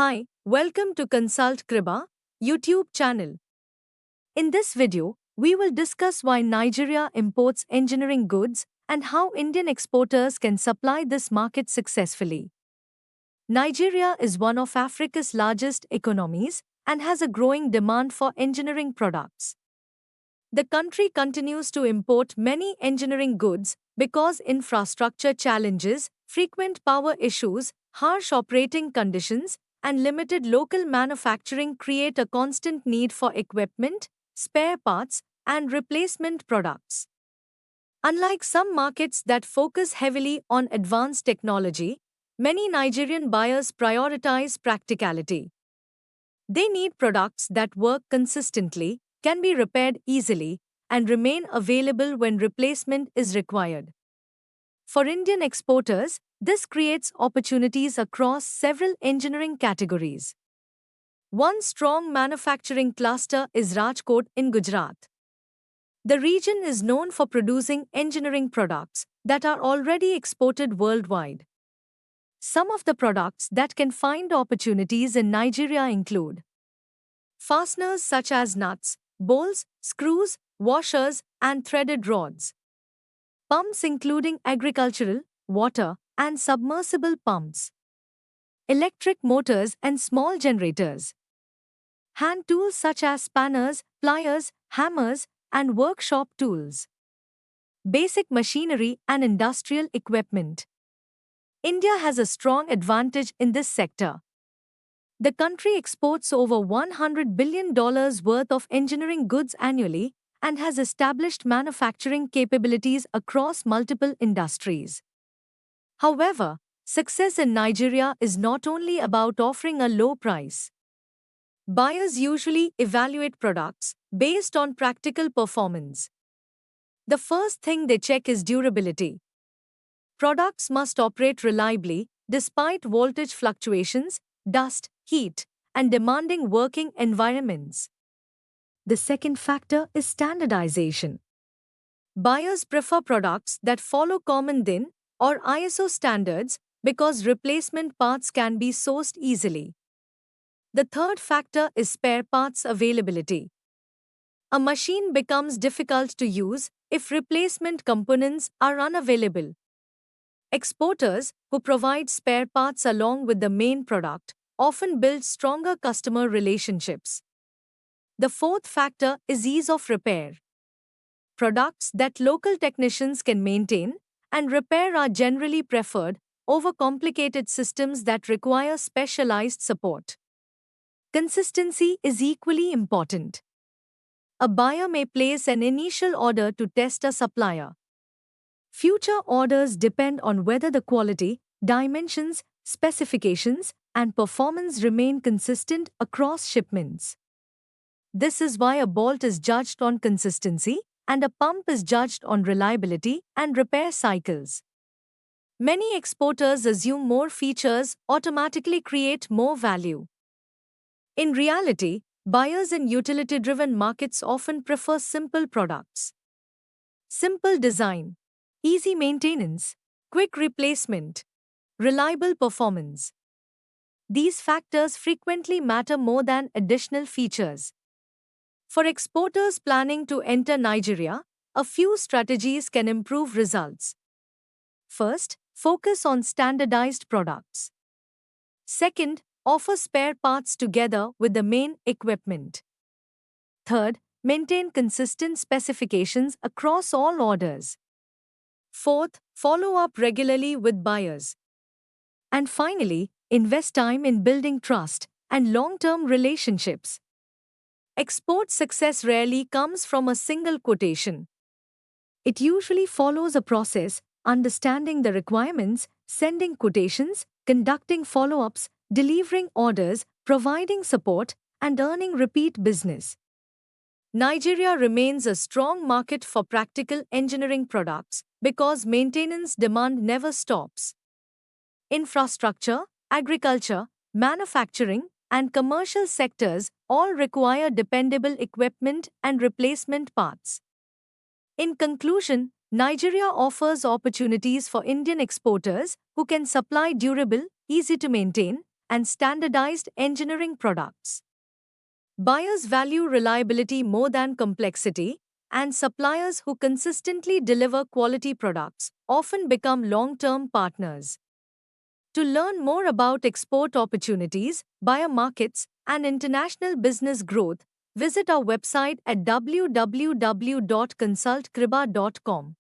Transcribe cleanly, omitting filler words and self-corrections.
Hi, welcome to Consult Kriba YouTube channel. In this video, we will discuss why Nigeria imports engineering goods and how Indian exporters can supply this market successfully. Nigeria is one of Africa's largest economies and has a growing demand for engineering products. The country continues to import many engineering goods because infrastructure challenges, frequent power issues, harsh operating conditions, and limited local manufacturing create a constant need for equipment, spare parts, and replacement products. Unlike some markets that focus heavily on advanced technology, many Nigerian buyers prioritize practicality. They need products that work consistently, can be repaired easily, and remain available when replacement is required. For Indian exporters, this creates opportunities across several engineering categories. One strong manufacturing cluster is Rajkot in Gujarat. The region is known for producing engineering products that are already exported worldwide. Some of the products that can find opportunities in Nigeria include fasteners such as nuts, bolts, screws, washers, and threaded rods. Pumps including agricultural, water, and submersible pumps. Electric motors and small generators. Hand tools such as spanners, pliers, hammers, and workshop tools. Basic machinery and industrial equipment. India has a strong advantage in this sector. The country exports over $100 billion worth of engineering goods annually and has established manufacturing capabilities across multiple industries. However, success in Nigeria is not only about offering a low price. Buyers usually evaluate products based on practical performance. The first thing they check is durability. Products must operate reliably despite voltage fluctuations, dust, heat, and demanding working environments. The second factor is standardization. Buyers prefer products that follow common DIN or ISO standards because replacement parts can be sourced easily. The third factor is spare parts availability. A machine becomes difficult to use if replacement components are unavailable. Exporters, who provide spare parts along with the main product, often build stronger customer relationships. The fourth factor is ease of repair. Products that local technicians can maintain and repair are generally preferred over complicated systems that require specialized support. Consistency is equally important. A buyer may place an initial order to test a supplier. Future orders depend on whether the quality, dimensions, specifications, and performance remain consistent across shipments. This is why a bolt is judged on consistency and a pump is judged on reliability and repair cycles. Many exporters assume more features automatically create more value. In reality, buyers in utility-driven markets often prefer simple products. Simple design, easy maintenance, quick replacement, reliable performance. These factors frequently matter more than additional features. For exporters planning to enter Nigeria, a few strategies can improve results. First, focus on standardized products. Second, offer spare parts together with the main equipment. Third, maintain consistent specifications across all orders. Fourth, follow up regularly with buyers. And finally, invest time in building trust and long-term relationships. Export success rarely comes from a single quotation. It usually follows a process, understanding the requirements, sending quotations, conducting follow-ups, delivering orders, providing support, and earning repeat business. Nigeria remains a strong market for practical engineering products because maintenance demand never stops. Infrastructure, agriculture, manufacturing, and commercial sectors all require dependable equipment and replacement parts. In conclusion, Nigeria offers opportunities for Indian exporters who can supply durable, easy to maintain, and standardized engineering products. Buyers value reliability more than complexity, and suppliers who consistently deliver quality products often become long-term partners. To learn more about export opportunities, buyer markets, and international business growth, visit our website at www.consultkriba.com.